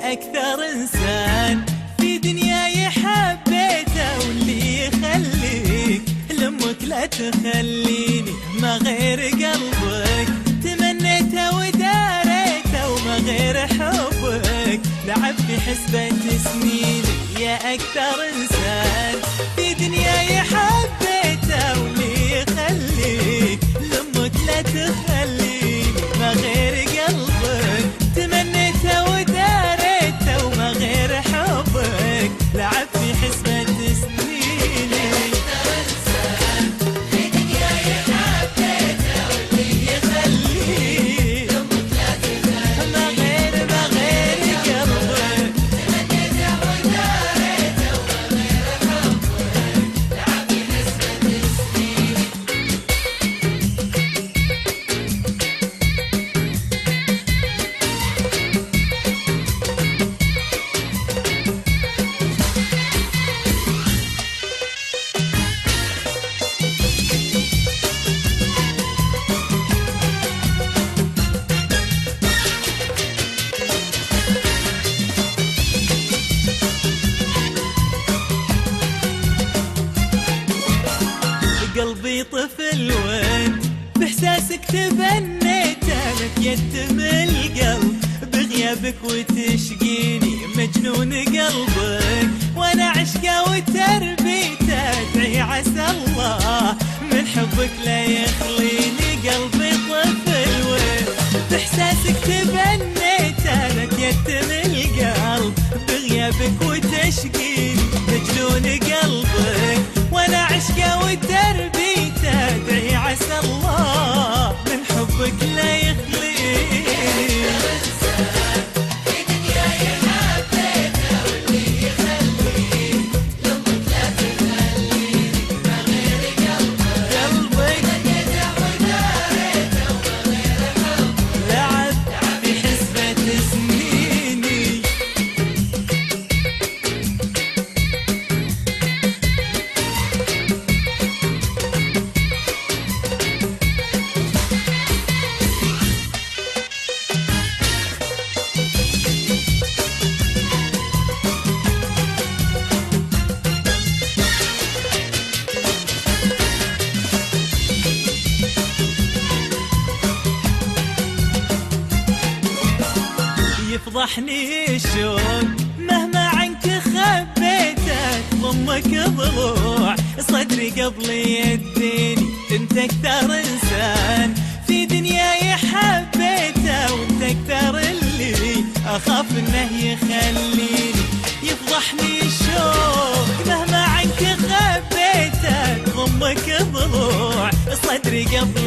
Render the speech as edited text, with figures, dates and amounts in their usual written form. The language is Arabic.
يا أكثر إنسان في دنياي حبيته، واللي يخليك لأمك لا تخليني ما غير قلبك تمنيته وداريته، وما غير حبك لعب في حسبة سنيني. يا أكثر إنسان في دنياي حبيته، واللي يخليك لأمك لا تخليني ما غير قلبك تمنيته وداريته، وما غير حبك لعب في حسبة سنيني. قلبي طفل وانت بإحساسك تبنيته، لك يتم القلب بغيابك وتشقيني مجنون قلبك وانا عشقه وتربيته، ادعي عسى الله من حبك لا يخليني. قلبي طفل وانت بإحساسك تبنيته، لك يتم القلب بغيابك وتشقيني مجنون قلبك وانا عشقه وتربيته، ادعي عسى الله من حبك لا يخليني. يفضحني الشوق مهما عنك خبيتك، ضمك ضلوع صدري قبل يديني. انت اكثر انسان في دنياي حبيته، وانت اكثر اللي اخاف انه يخليني. يفضحني الشوق مهما عنك خبيتك، ضمك ضلوع صدري قبل